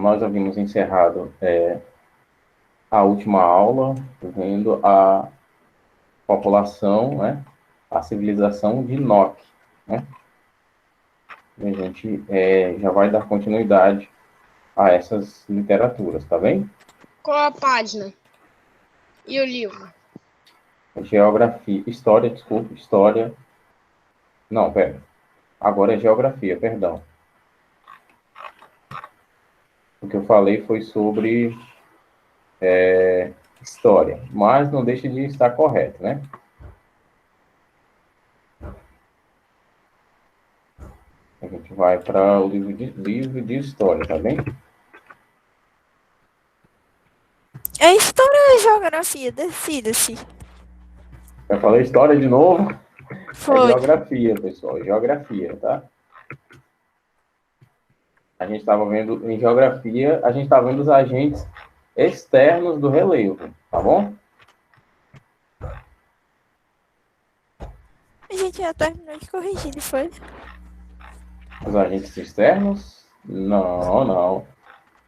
nós havíamos encerrado a última aula, vendo a população, né, a civilização de Enoque, né? E a gente já vai dar continuidade a essas literaturas, tá bem? Qual a página? E o livro? Geografia, história, desculpa, história. Não, pera. Agora é geografia, perdão. O que eu falei foi sobre história, mas não deixa de estar correto, né? A gente vai para o livro de história, tá bem? É história ou é geografia? Decida-se. Eu falei história de novo. É Foi. geografia, pessoal. Geografia, tá? A gente estava vendo em geografia, a gente estava vendo os agentes externos do relevo, tá bom? A gente já terminou de corrigir, não foi? Os agentes externos? Não, não.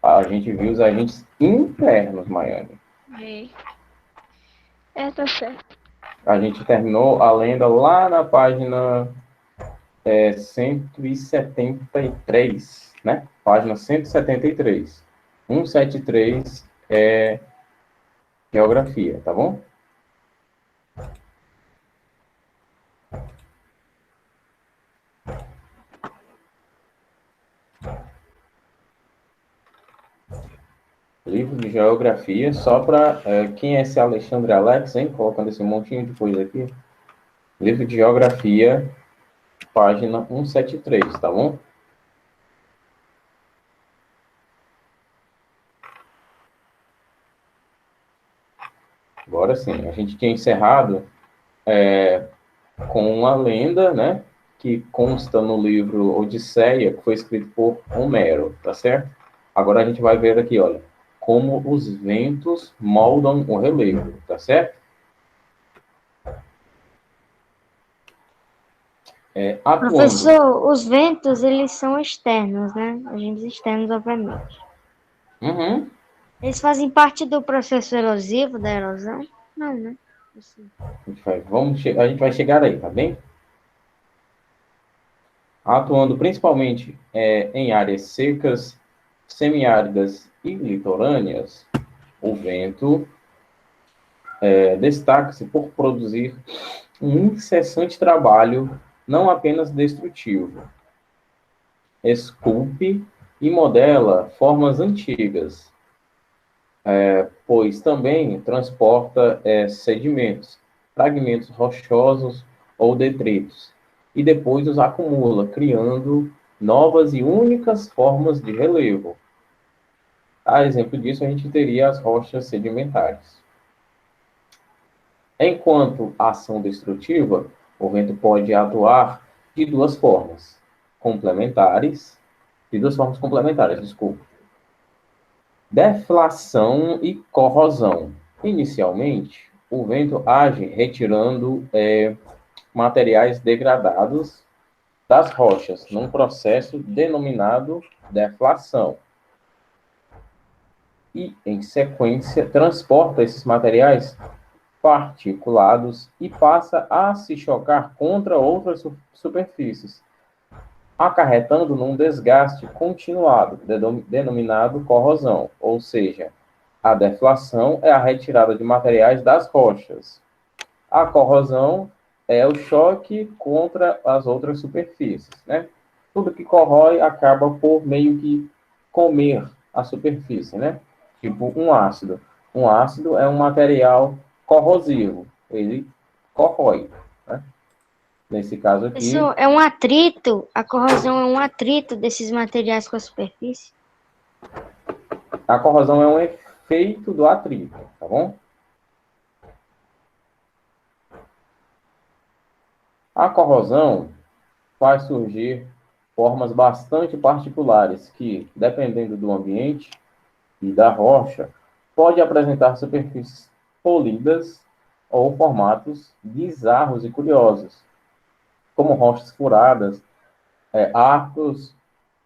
A gente viu os agentes internos, Maiane. Tá certo. A gente terminou a lenda lá na página 173, né? Página 173. 173 é geografia, tá bom? Livro de geografia, só para quem é esse Alexandre Alex, hein? Colocando esse montinho de coisa aqui. Livro de geografia, página 173, tá bom? Agora sim, a gente tinha encerrado com uma lenda, né? Que consta no livro Odisseia, que foi escrito por Homero, tá certo? Agora a gente vai ver aqui, olha, como os ventos moldam o relevo, tá certo? Atuando. Professor, os ventos, eles são externos, né? Agentes externos, obviamente. Uhum. Eles fazem parte do processo erosivo da erosão? Não, né? Assim. A gente vai chegar aí, tá bem? Atuando principalmente em áreas secas, semiáridas e litorâneas, o vento destaca-se por produzir um incessante trabalho, não apenas destrutivo. Esculpe e modela formas antigas, pois também transporta sedimentos, fragmentos rochosos ou detritos, e depois os acumula, criando novas e únicas formas de relevo. A exemplo disso, a gente teria as rochas sedimentares. Enquanto ação destrutiva, o vento pode atuar de duas formas complementares, desculpa. Deflação e corrosão. Inicialmente, o vento age retirando materiais degradados das rochas, num processo denominado deflação. E, em sequência, transporta esses materiais particulados e passa a se chocar contra outras superfícies, acarretando num desgaste continuado, denominado corrosão, ou seja, a deflação é a retirada de materiais das rochas. A corrosão é o choque contra as outras superfícies, né? Tudo que corrói acaba por meio que comer a superfície, né? Tipo um ácido. Um ácido é um material corrosivo, ele corrói, né? Nesse caso aqui... Isso é um atrito, a corrosão é um atrito desses materiais com a superfície? A corrosão é um efeito do atrito, tá bom? A corrosão faz surgir formas bastante particulares que, dependendo do ambiente e da rocha, pode apresentar superfícies polidas ou formatos bizarros e curiosos, como rochas furadas, arcos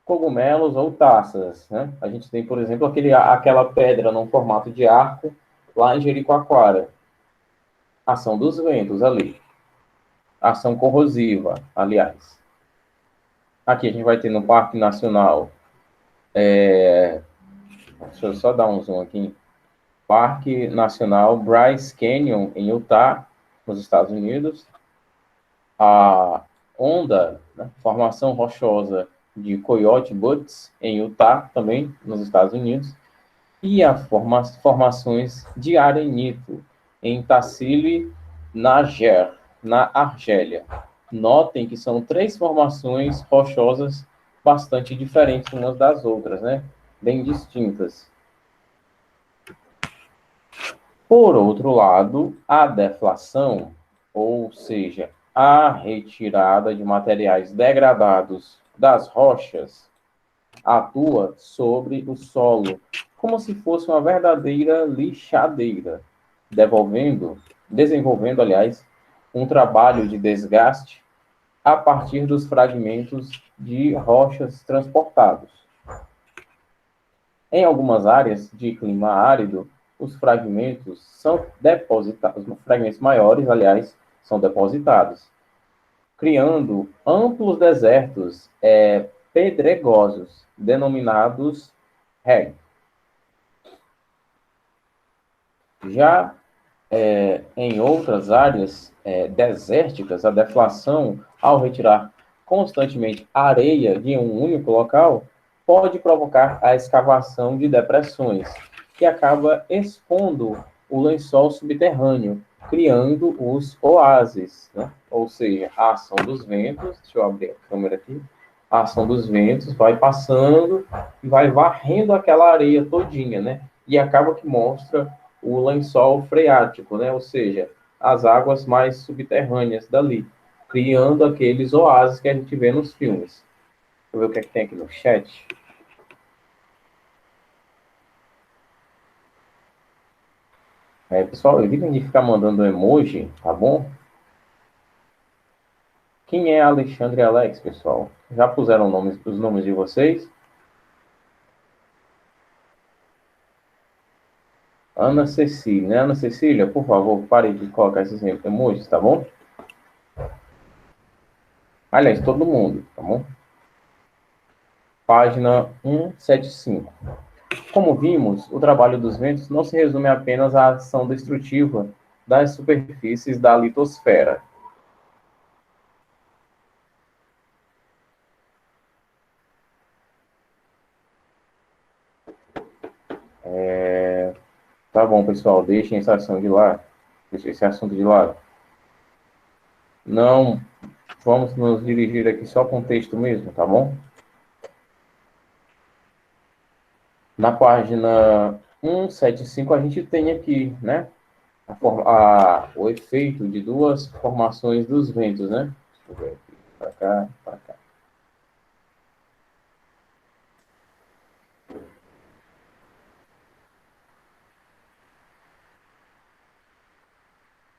cogumelos ou taças, né? A gente tem, por exemplo, aquela pedra no formato de arco lá em Jericoacoara. Ação dos ventos ali. Ação corrosiva, aliás. Aqui a gente vai ter no Parque Nacional. Deixa eu só dar um zoom aqui. Parque Nacional Bryce Canyon, em Utah, nos Estados Unidos. A onda, né, formação rochosa de Coyote Buttes, em Utah, também nos Estados Unidos. E as formações de arenito, em Tassili Nager, na Argélia. Notem que são 3 formações rochosas bastante diferentes umas das outras, né? Bem distintas. Por outro lado, a deflação, ou seja, a retirada de materiais degradados das rochas, atua sobre o solo como se fosse uma verdadeira lixadeira, desenvolvendo, aliás, um trabalho de desgaste a partir dos fragmentos de rochas transportados. Em algumas áreas de clima árido, os fragmentos são depositados, os fragmentos maiores, aliás, são depositados, criando amplos desertos pedregosos, denominados reg. Já em outras áreas desérticas, a deflação, ao retirar constantemente areia de um único local, pode provocar a escavação de depressões, que acaba expondo o lençol subterrâneo, criando os oásis, né? Ou seja, a ação dos ventos, deixa eu abrir a câmera aqui, a ação dos ventos vai passando e vai varrendo aquela areia todinha, né? E acaba que mostra o lençol freático, né? Ou seja, as águas mais subterrâneas dali, criando aqueles oásis que a gente vê nos filmes. Deixa eu ver o que é que tem aqui no chat. Pessoal, evitem de ficar mandando emoji, tá bom? Quem é Alexandre e Alex, pessoal? Já puseram os nomes de vocês? Ana Cecília, né? Ana Cecília, por favor, pare de colocar esses emojis, tá bom? Aliás, todo mundo, tá bom? Página 175. Como vimos, o trabalho dos ventos não se resume apenas à ação destrutiva das superfícies da litosfera. Tá bom, pessoal, deixem essa ação de lado. Deixem esse assunto de lado. Não vamos nos dirigir aqui só com o texto mesmo, tá bom? Na página 175, a gente tem aqui, né? O efeito de 2 formações dos ventos, né? Deixa eu ver aqui. Para cá, para cá.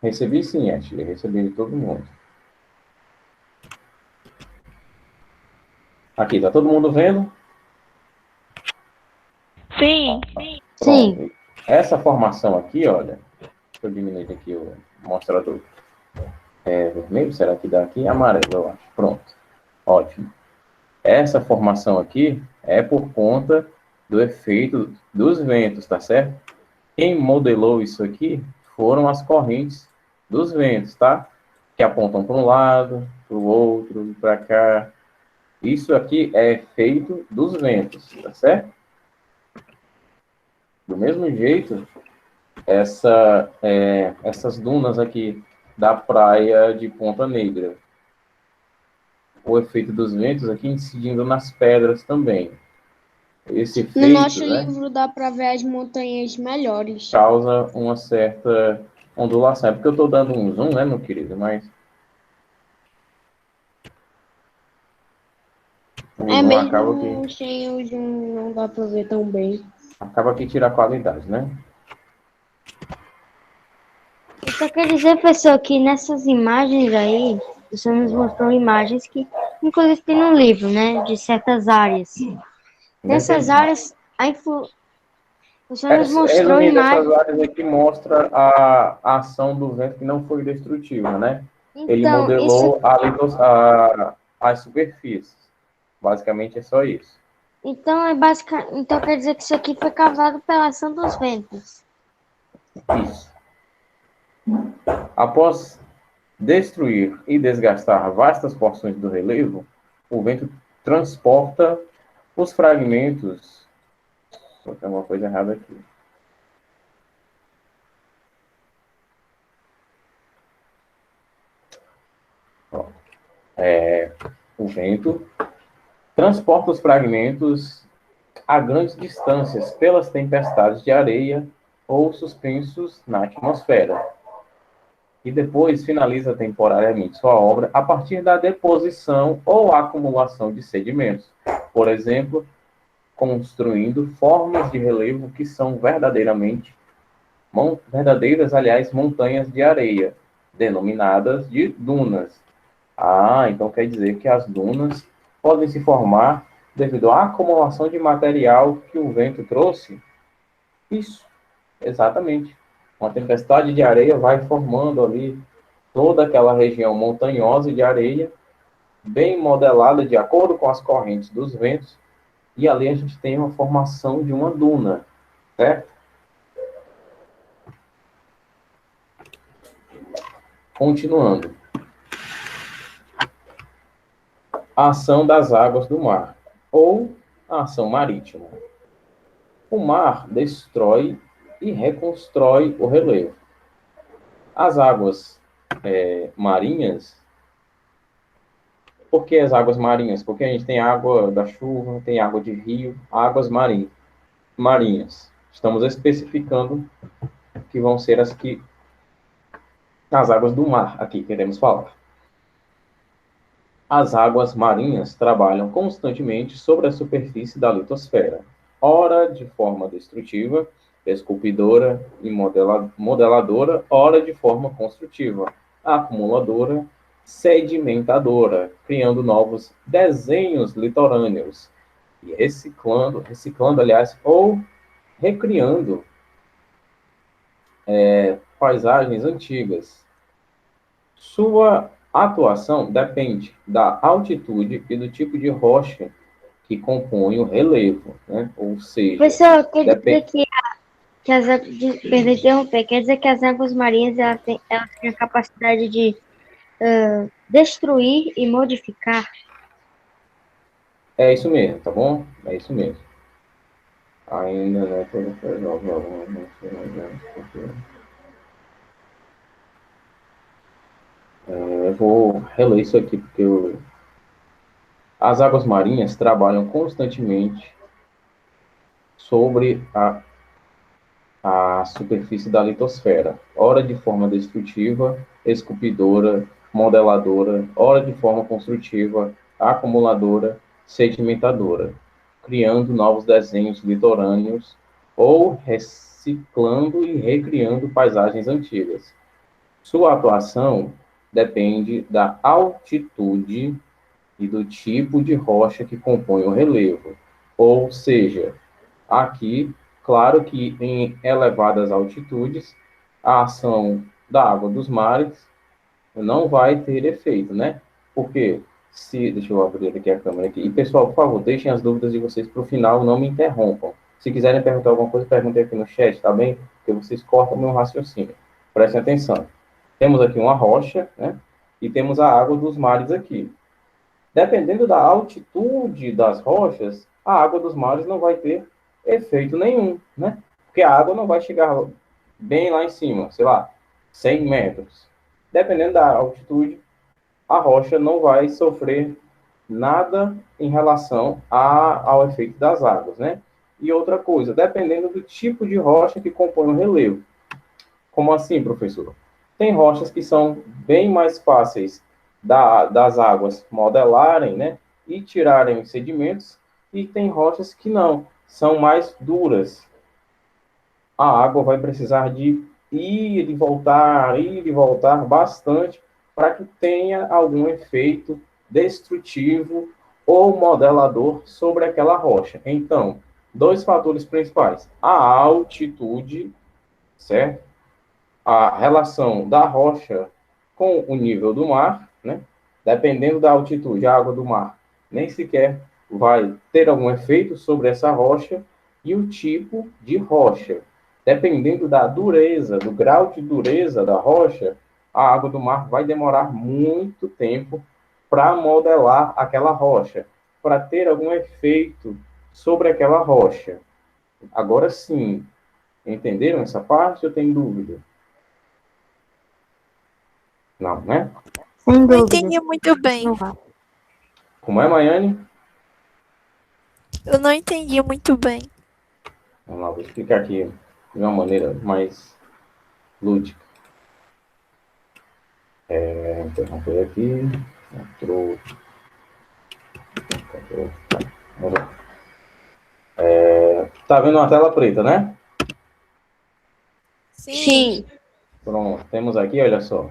Recebi sim, Ashley. Recebi de todo mundo. Aqui, tá todo mundo vendo? Sim. Sim. Essa formação aqui, olha. Deixa eu diminuir aqui o mostrador. Vermelho, será que dá aqui? Amarelo, eu acho. Pronto. Ótimo. Essa formação aqui é por conta do efeito dos ventos, tá certo? Quem modelou isso aqui foram as correntes dos ventos, tá? Que apontam para um lado, para o outro, para cá. Isso aqui é efeito dos ventos, tá certo? Do mesmo jeito, essas dunas aqui da praia de Ponta Negra. O efeito dos ventos aqui incidindo nas pedras também. Esse efeito, No nosso né, livro dá para ver as montanhas melhores. causa uma certa ondulação. É porque eu estou dando um zoom, né, meu querido? Mas o zoom acaba Mesmo sem o zoom não dá para ver tão bem. acaba que tira a qualidade, né? Eu só quero dizer, pessoal, que nessas imagens aí, você nos mostrou imagens que inclusive tem no livro, né, de certas áreas. Nessas áreas, o senhor nos mostrou Resumindo, essas imagens. áreas aqui mostra a ação do vento que não foi destrutiva, né? Ele Então, modelou as superfícies. Basicamente é só isso. então quer dizer que isso aqui foi causado pela ação dos ventos. Isso. Após destruir e desgastar vastas porções do relevo, o vento transporta os fragmentos. Tem uma coisa errada aqui. O vento transporta os fragmentos a grandes distâncias pelas tempestades de areia ou suspensos na atmosfera. E depois finaliza temporariamente sua obra a partir da deposição ou acumulação de sedimentos. Por exemplo, construindo formas de relevo que são verdadeiras, aliás, montanhas de areia, denominadas de dunas. Então quer dizer que as dunas podem se formar devido à acumulação de material que o vento trouxe? Isso, exatamente. Uma tempestade de areia vai formando ali toda aquela região montanhosa de areia, bem modelada de acordo com as correntes dos ventos, e ali a gente tem uma formação de uma duna, certo? Continuando. A ação das águas do mar, ou a ação marítima. O mar destrói e reconstrói o relevo. As águas marinhas. Por que as águas marinhas? Porque a gente tem água da chuva, tem água de rio, águas marinhas. Estamos especificando que vão ser as águas do mar, aqui queremos falar. As águas marinhas trabalham constantemente sobre a superfície da litosfera, ora de forma destrutiva, esculpidora e modeladora, ora de forma construtiva, acumuladora, sedimentadora, criando novos desenhos litorâneos e reciclando, aliás, ou recriando paisagens antigas. Sua atuação depende da altitude e do tipo de rocha que compõe o relevo, né? Ou seja, Professor, quer dizer que as águas, perdão, interromper, quer dizer que as águas marinhas elas têm a capacidade de destruir e modificar. é isso mesmo, tá bom? É isso mesmo. Ainda não é todo. Eu vou reler isso aqui porque as águas marinhas trabalham constantemente sobre a superfície da litosfera, ora de forma destrutiva, esculpidora, modeladora, ora de forma construtiva, acumuladora, sedimentadora, criando novos desenhos litorâneos ou reciclando e recriando paisagens antigas. Sua atuação depende da altitude e do tipo de rocha que compõe o relevo, ou seja, aqui, claro que em elevadas altitudes, a ação da água dos mares não vai ter efeito, né? Porque deixa eu abrir aqui a câmera aqui. E pessoal, por favor, deixem as dúvidas de vocês para o final, não me interrompam. Se quiserem perguntar alguma coisa, perguntem aqui no chat, tá bem? Porque vocês cortam o meu raciocínio. Prestem atenção. Temos aqui uma rocha, né? E temos a água dos mares aqui. Dependendo da altitude das rochas, a água dos mares não vai ter efeito nenhum, né? Porque a água não vai chegar bem lá em cima, sei lá, 100 metros. Dependendo da altitude, a rocha não vai sofrer nada em relação ao efeito das águas, né? E outra coisa, dependendo do tipo de rocha que compõe o relevo. Como assim, professor? Tem rochas que são bem mais fáceis das águas modelarem, né, e tirarem os sedimentos, e tem rochas que não, são mais duras. A água vai precisar de ir e voltar bastante para que tenha algum efeito destrutivo ou modelador sobre aquela rocha. Então, dois fatores principais: a altitude, certo? A relação da rocha com o nível do mar, né? Dependendo da altitude, a água do mar nem sequer vai ter algum efeito sobre essa rocha, e o tipo de rocha. Dependendo da dureza, do grau de dureza da rocha, a água do mar vai demorar muito tempo para modelar aquela rocha, para ter algum efeito sobre aquela rocha. Agora sim, entenderam essa parte ou tem dúvida? Não, né? Sem Não dúvida. entendi muito bem. Como é, Maiane? Eu não entendi muito bem. Vamos lá, vou explicar aqui de uma maneira mais lúdica. Interromper aqui. Entrou. Tá vendo uma tela preta, né? Sim. Pronto, temos aqui, olha só.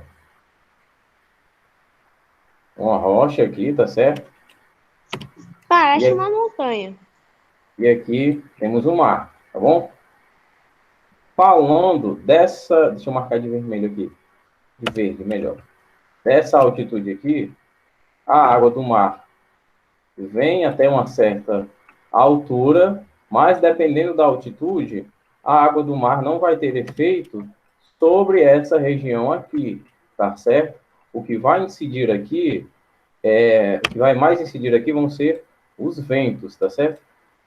Uma rocha aqui, tá certo? Parece uma montanha. E aqui temos o mar, tá bom? Falando dessa... Deixa eu marcar de vermelho aqui. De verde, melhor. Dessa altitude aqui, a água do mar vem até uma certa altura, mas dependendo da altitude, a água do mar não vai ter efeito sobre essa região aqui, tá certo? O que vai incidir aqui, o que vai mais incidir aqui vão ser os ventos, tá certo?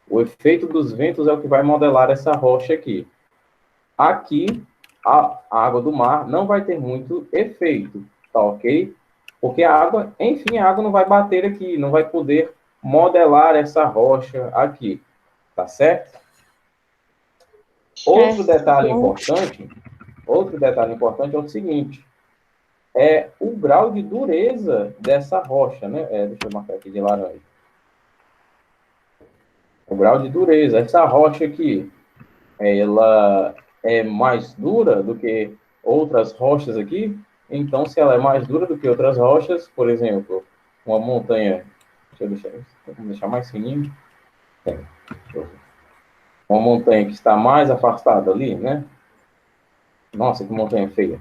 O efeito dos ventos é o que vai modelar essa rocha aqui. Aqui, a água do mar não vai ter muito efeito, tá ok? Porque a água, enfim, a água não vai bater aqui, não vai poder modelar essa rocha aqui, tá certo? Outro detalhe importante é o seguinte, é o grau de dureza dessa rocha, né? Deixa eu marcar aqui de laranja. O grau de dureza. Essa rocha aqui, ela é mais dura do que outras rochas aqui. Então, se ela é mais dura do que outras rochas, por exemplo, uma montanha, vamos deixar mais fininho. Uma montanha que está mais afastada ali, né? Nossa, que montanha feia.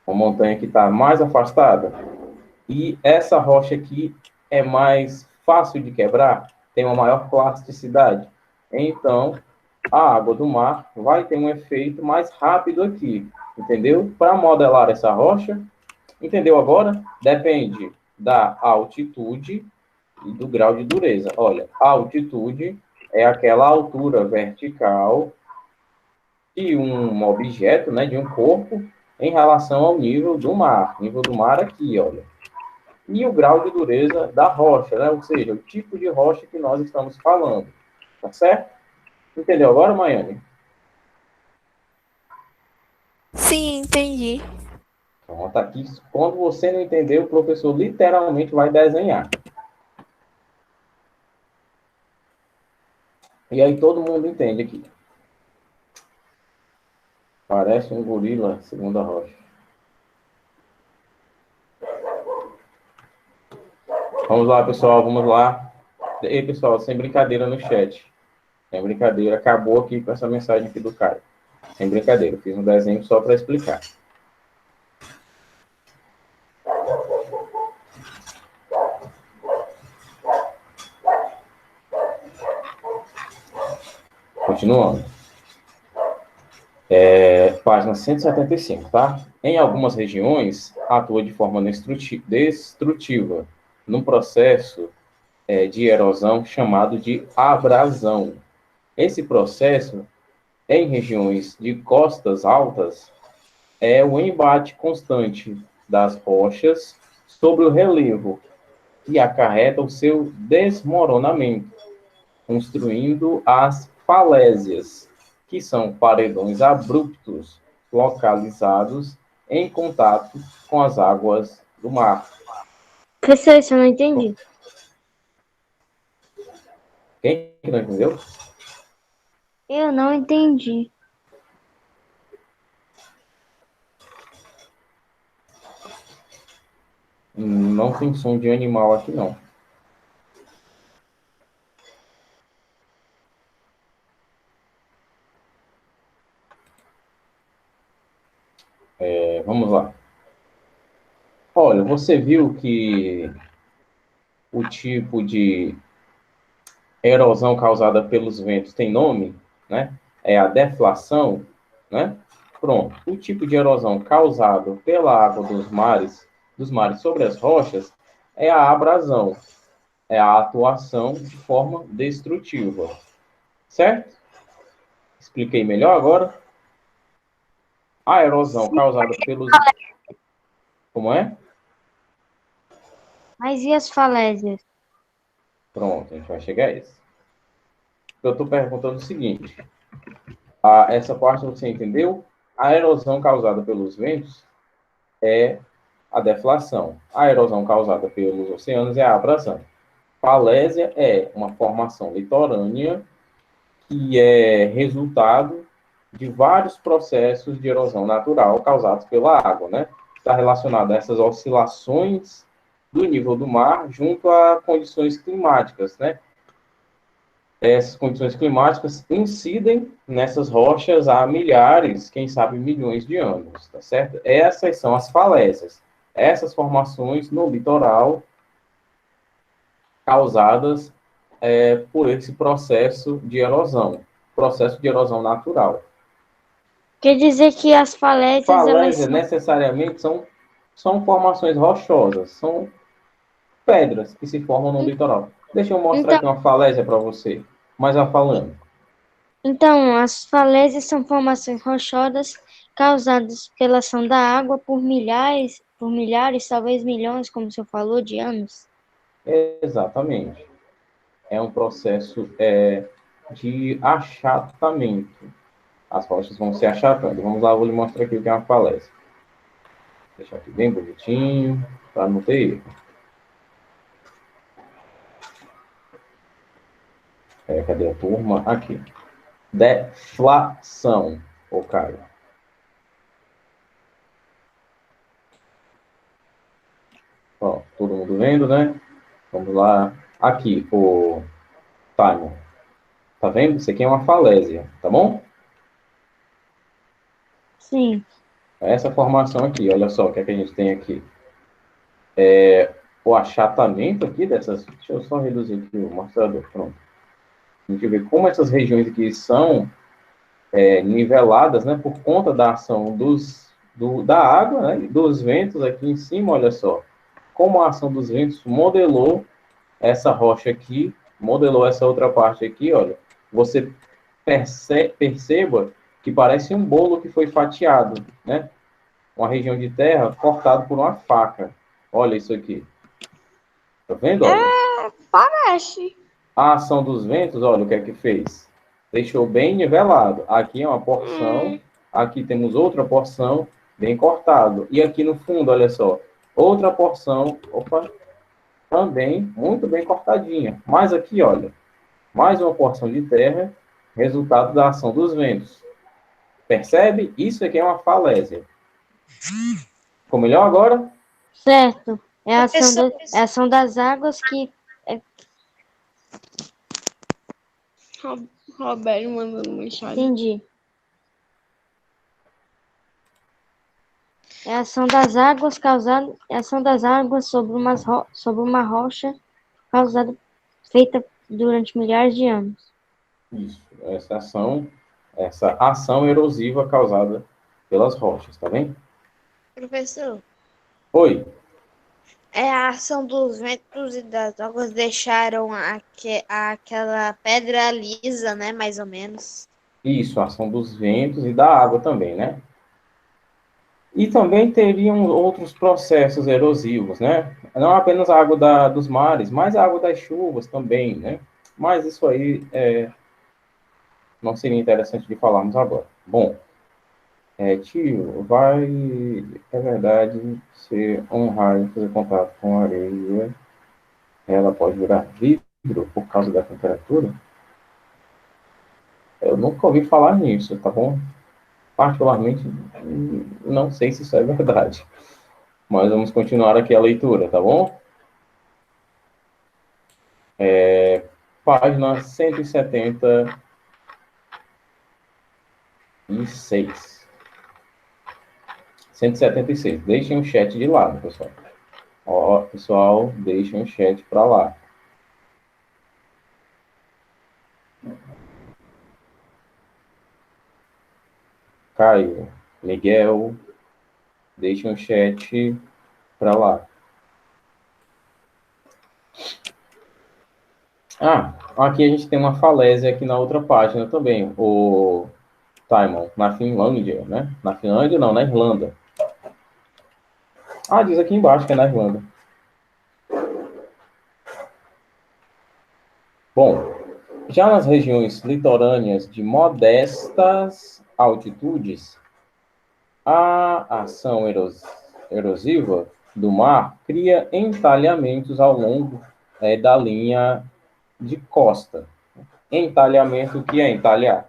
Uma montanha que está mais afastada. E essa rocha aqui é mais fácil de quebrar, tem uma maior plasticidade. Então, a água do mar vai ter um efeito mais rápido aqui, entendeu? Para modelar essa rocha, entendeu agora? Depende da altitude e do grau de dureza. Olha, a altitude é aquela altura vertical de um objeto, né, de um corpo, em relação ao nível do mar. Nível do mar aqui, olha. E o grau de dureza da rocha, né? Ou seja, o tipo de rocha que nós estamos falando. Tá certo? Entendeu agora, Maiane? Sim, entendi. Então, tá aqui. Quando você não entender, o professor literalmente vai desenhar. E aí todo mundo entende aqui. Parece um gorila, segundo a rocha. Vamos lá, pessoal, vamos lá. E aí, pessoal, sem brincadeira no chat. Sem brincadeira, acabou aqui com essa mensagem aqui do Caio. Sem brincadeira, eu fiz um desenho só para explicar. Continuando. Página 175, tá? Em algumas regiões, atua de forma destrutiva, num processo de erosão chamado de abrasão. Esse processo, em regiões de costas altas, é o embate constante das rochas sobre o relevo, que acarreta o seu desmoronamento, construindo as falésias, que são paredões abruptos localizados em contato com as águas do mar. Professor, isso eu não entendi. Quem não entendeu? Eu não entendi. Não tem som de animal aqui, não. Vamos lá. Olha, você viu que o tipo de erosão causada pelos ventos tem nome, né? É a deflação, né? Pronto. O tipo de erosão causado pela água dos mares sobre as rochas, é a abrasão, é a atuação de forma destrutiva. Certo? Expliquei melhor agora? A erosão causada pelos... Como é? Mas e as falésias? Pronto, a gente vai chegar a isso. Eu estou perguntando o seguinte: essa parte você entendeu? A erosão causada pelos ventos é a deflação. A erosão causada pelos oceanos é a abrasão. Falésia é uma formação litorânea que é resultado de vários processos de erosão natural causados pela água, né? Está relacionado a essas oscilações do nível do mar junto a condições climáticas, né? Essas condições climáticas incidem nessas rochas há milhares, quem sabe milhões de anos, tá certo? Essas são as falésias. Essas formações no litoral causadas por esse processo de erosão natural. Quer dizer que as falésias, elas Falésia são... necessariamente são formações rochosas, são pedras que se formam no litoral. Deixa eu mostrar Então, aqui uma falésia para você. Mas vai falando. então, as falésias são formações rochosas causadas pela ação da água por milhares, talvez milhões, como o senhor falou, de anos. Exatamente. É um processo de achatamento. As rochas vão se achatando. Vamos lá, eu vou lhe mostrar aqui o que é uma falésia. Deixar aqui bem bonitinho, para não ter erro. Cadê a turma? Aqui. Deflação, ô Caio. Ó, todo mundo vendo, né? Vamos lá. Aqui, o Simon. Tá vendo? Isso aqui é uma falésia, tá bom? Sim. Essa formação aqui, olha só o que é que a gente tem aqui. O achatamento aqui dessas... Deixa eu só reduzir aqui o mostrador, pronto. A gente vê como essas regiões aqui são niveladas, né? Por conta da ação da água, né? Dos ventos aqui em cima, olha só. Como a ação dos ventos modelou essa rocha aqui, modelou essa outra parte aqui, olha. Você perceba que parece um bolo que foi fatiado, né? Uma região de terra cortada por uma faca. Olha isso aqui. Tá vendo? Olha. Parece. A ação dos ventos, olha o que é que fez. Deixou bem nivelado. Aqui é uma porção, aqui temos outra porção bem cortado. E aqui no fundo, olha só, outra porção, opa, também muito bem cortadinha. Mas aqui, olha, mais uma porção de terra, resultado da ação dos ventos. Percebe? Isso aqui é uma falésia. Ficou melhor agora? Certo. É a ação, Professor, é a ação das águas que... Roberto mandando mensagem. Entendi. É a ação das águas causada... É a ação das águas sobre uma rocha causada... Feita durante milhares de anos. Isso. Essa ação erosiva causada pelas rochas, tá bem? Professor, Oi. é a ação dos ventos e das águas deixaram aquela pedra lisa, né? Mais ou menos. Isso, a ação dos ventos e da água também, né? E também teriam outros processos erosivos, né? Não apenas a água dos mares, mas a água das chuvas também, né? Mas isso aí não seria interessante de falarmos agora. Bom, tio, é verdade, se honrar e fazer contato com a areia, ela pode virar vidro por causa da temperatura? Eu nunca ouvi falar nisso, tá bom? Particularmente, não sei se isso é verdade. Mas vamos continuar aqui a leitura, tá bom? Página 176. 176. Deixem o chat de lado, pessoal. Ó, pessoal, deixem o chat para lá. Caio, Miguel, deixem o chat para lá. Ah, aqui a gente tem uma falésia aqui na outra página também, o Timon, na Finlândia, né? Na Finlândia não, na Irlanda. Ah, diz aqui embaixo que é na Irlanda. Bom, já nas regiões litorâneas de modestas altitudes, a ação erosiva do mar cria entalhamentos ao longo da linha de costa. Entalhamento, o que é entalhar?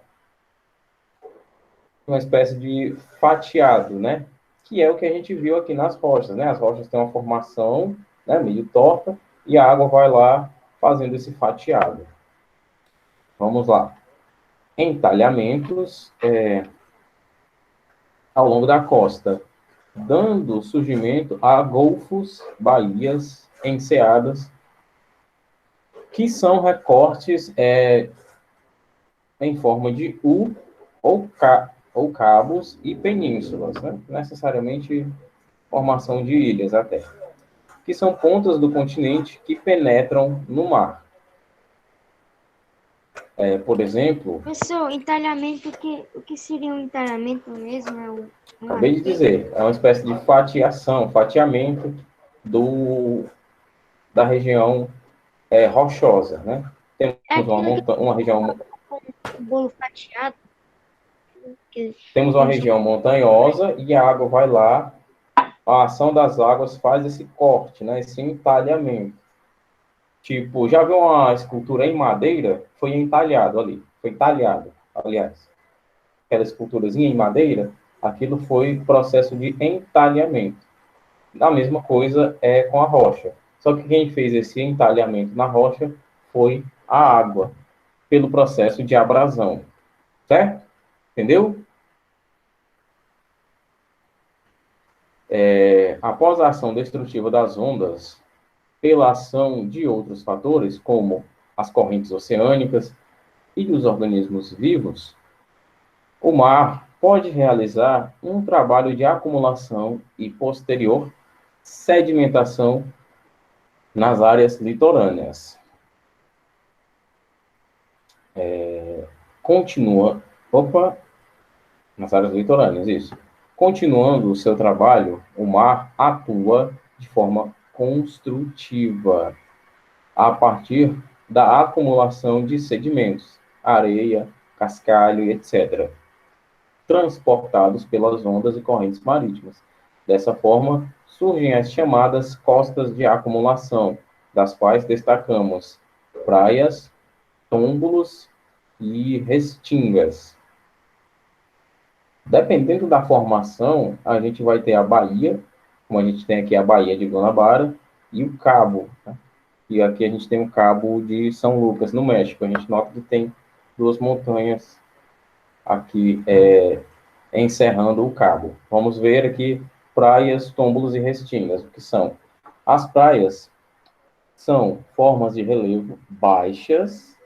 Uma espécie de fatiado, né? Que é o que a gente viu aqui nas rochas, né? As rochas têm uma formação, né, meio torta, e a água vai lá fazendo esse fatiado. Vamos lá. Entalhamentos ao longo da costa, dando surgimento a golfos, baías, enseadas, que são recortes em forma de U ou cabos e penínsulas, né? Necessariamente formação de ilhas até, que são pontas do continente que penetram no mar. Por exemplo... Professor, entalhamento, o que seria um entalhamento mesmo? Acabei de dizer, é uma espécie de fatiamento da região rochosa, né? Temos uma região... Bolo fatiado. Temos uma região montanhosa e a água vai lá, a ação das águas faz esse corte, né? Esse entalhamento. Tipo, já viu uma escultura em madeira? Foi entalhado ali. Foi talhado, aliás. Aquela esculturazinha em madeira, aquilo foi processo de entalhamento. A mesma coisa é com a rocha. Só que quem fez esse entalhamento na rocha foi a água, pelo processo de abrasão. Certo? Entendeu? Após a ação destrutiva das ondas, pela ação de outros fatores, como as correntes oceânicas e os organismos vivos, o mar pode realizar um trabalho de acumulação e posterior sedimentação nas áreas litorâneas. Nas áreas litorâneas, isso. Continuando o seu trabalho, o mar atua de forma construtiva, a partir da acumulação de sedimentos, areia, cascalho, etc., transportados pelas ondas e correntes marítimas. Dessa forma, surgem as chamadas costas de acumulação, das quais destacamos praias, túmulos e restingas. Dependendo da formação, a gente vai ter a baía, como a gente tem aqui a Baía de Guanabara, e o cabo, né? E aqui a gente tem o Cabo de São Lucas, no México. A gente nota que tem duas montanhas aqui encerrando o cabo. Vamos ver aqui praias, túmulos e restingas. O que são? As praias são formas de relevo baixas,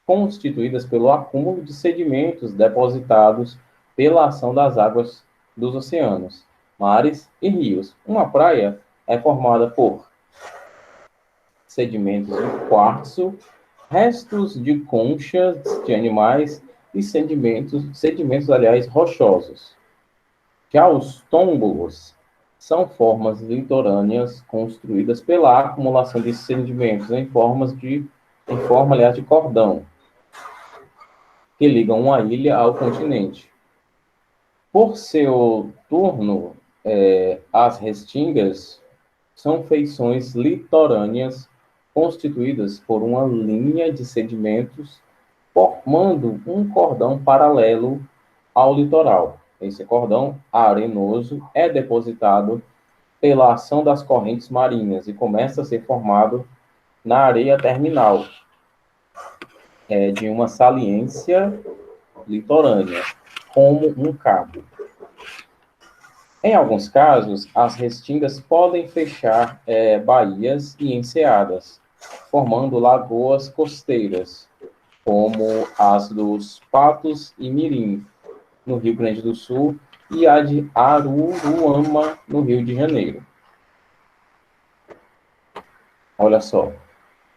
constituídas pelo acúmulo de sedimentos depositados pela ação das águas dos oceanos, mares e rios. Uma praia é formada por sedimentos de quartzo, restos de conchas de animais e sedimentos, aliás, rochosos. Já os túmulos são formas litorâneas construídas pela acumulação de sedimentos em forma, aliás, de cordão, que ligam uma ilha ao continente. Por seu turno, as restingas são feições litorâneas constituídas por uma linha de sedimentos formando um cordão paralelo ao litoral. Esse cordão arenoso é depositado pela ação das correntes marinhas e começa a ser formado na areia terminal, de uma saliência litorânea, como um cabo. Em alguns casos, as restingas podem fechar baías e enseadas, formando lagoas costeiras, como as dos Patos e Mirim, no Rio Grande do Sul, e a de Aruruama, no Rio de Janeiro. Olha só,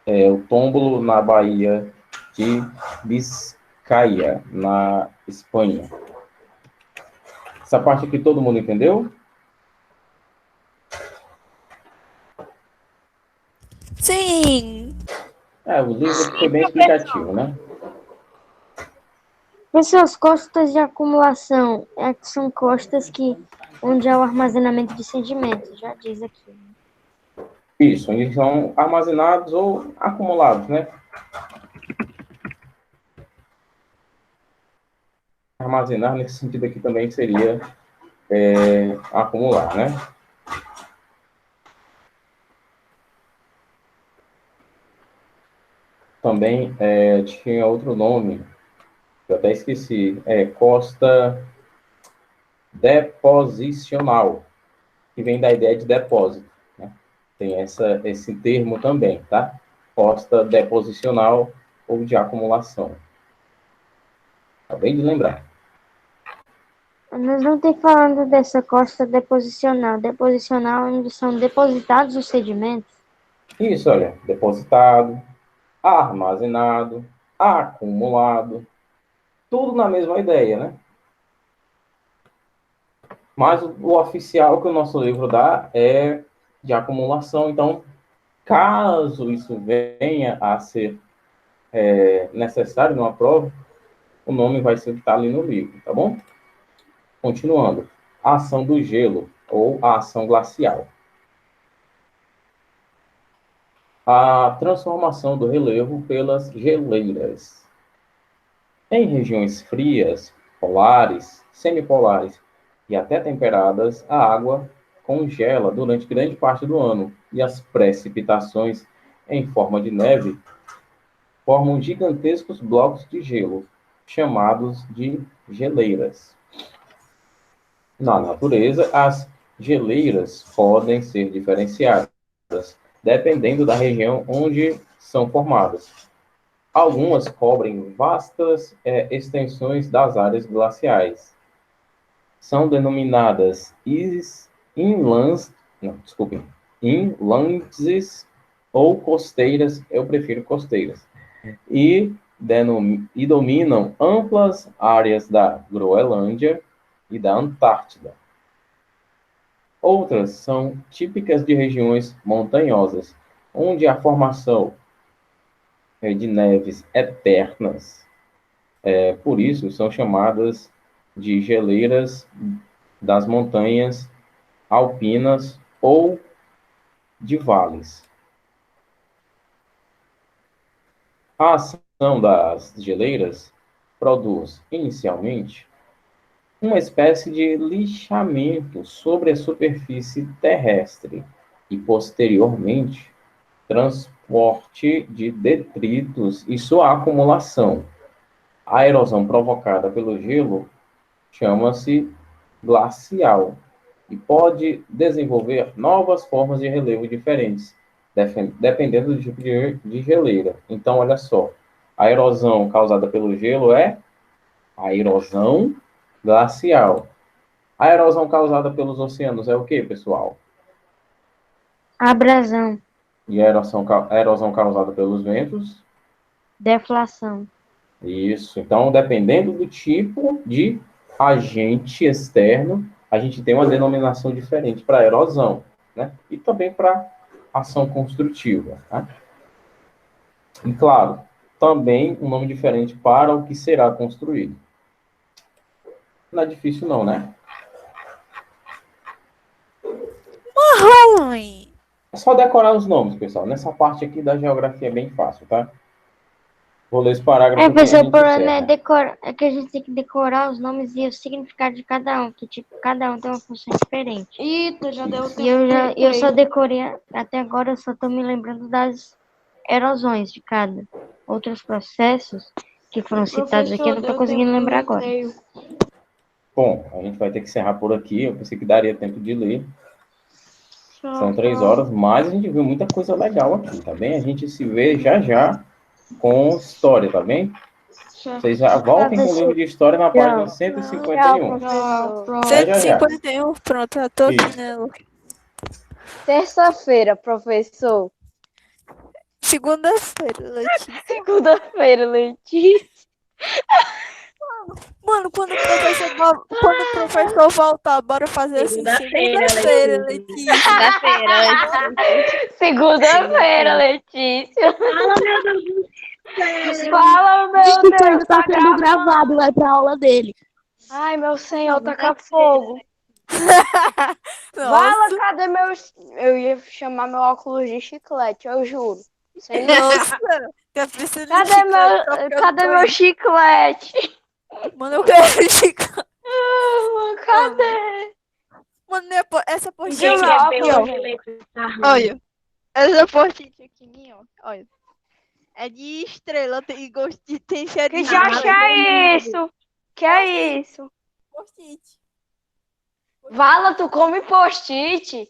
o Tómbolo na Baía de Biscaia, na Espanha. Essa parte aqui todo mundo entendeu? Sim. O livro foi bem explicativo, né? Essas costas de acumulação são costas onde há o armazenamento de sedimentos, já diz aqui. Isso, onde são armazenados ou acumulados, né? Armazenar, nesse sentido aqui, também seria acumular, né? Também tinha outro nome, eu até esqueci, costa deposicional, que vem da ideia de depósito, né? Tem esse termo também, tá? Costa deposicional ou de acumulação. Acabei de lembrar. Nós vamos ter falando dessa costa deposicional. Deposicional onde são depositados os sedimentos. Isso, olha, depositado, armazenado, acumulado, tudo na mesma ideia, né? Mas o oficial que o nosso livro dá é de acumulação. Então, caso isso venha a ser necessário numa prova, o nome vai ser o que está ali no livro, tá bom? Continuando. A ação do gelo ou a ação glacial. A transformação do relevo pelas geleiras. Em regiões frias, polares, semipolares e até temperadas, a água congela durante grande parte do ano e as precipitações em forma de neve formam gigantescos blocos de gelo, chamados de geleiras. Na natureza, as geleiras podem ser diferenciadas, dependendo da região onde são formadas. Algumas cobrem vastas extensões das áreas glaciais. São denominadas inlands ou costeiras, eu prefiro costeiras, e dominam amplas áreas da Groenlândia e da Antártida. Outras são típicas de regiões montanhosas, onde a formação de neves eternas, por isso são chamadas de geleiras das montanhas alpinas ou de vales. A ação das geleiras produz, inicialmente, uma espécie de lixamento sobre a superfície terrestre e, posteriormente, transporte de detritos e sua acumulação. A erosão provocada pelo gelo chama-se glacial e pode desenvolver novas formas de relevo diferentes, dependendo do tipo de geleira. Então, olha só, a erosão causada pelo gelo é a erosão glacial. A erosão causada pelos oceanos é o que, pessoal? Abrasão. E a erosão causada pelos ventos? Deflação. Isso. Então, dependendo do tipo de agente externo, a gente tem uma denominação diferente para erosão, né? E também para ação construtiva, né? E, claro, também um nome diferente para o que será construído. Não é difícil não, né? É só decorar os nomes, pessoal. Nessa parte aqui da geografia é bem fácil, tá? Vou ler esse parágrafo aqui e a Professor, o gente problema é, encerra. é que a gente tem que decorar os nomes e o significado de cada um, que tipo, cada um tem uma função diferente. Eita, já deu E eu só tempo. decorei, até agora eu só tô me lembrando das erosões de cada. Outros processos que foram citados aqui, eu não tô conseguindo lembrar agora. Bom, a gente vai ter que encerrar por aqui. Eu pensei que daria tempo de ler. São 3 horas, mas a gente viu muita coisa legal aqui, tá bem? A gente se vê já já com história, tá bem? Vocês já voltem com o livro de história na página 151. Até já já. 151, pronto, eu tô aqui Isso. nela. Terça-feira, professor. Segunda-feira, Letícia. Segunda-feira, Letícia. Mano, quando o professor voltar, bora fazer assim. Segunda-feira, Letícia. Segunda-feira, Letícia. Fala, meu Deus, tá gravado. Vai pra aula dele. Ai, meu senhor, taca fogo. Nossa, Fala, cadê meus... Eu ia chamar meu óculos de chiclete, eu juro. Sem noção. nossa. Tá precisando de chiclete, só porque eu Cadê tô meu aí. chiclete? Mano, eu quero chiclete. Cadê? Mano, essa post-it Gente, aqui, ó. Olha, essa post-it aqui, minha, ó. Olha. É de estrela, tem gosto de... Tem cheiro Que de já que é isso? Que é isso? post-it. Vala, tu come post-it?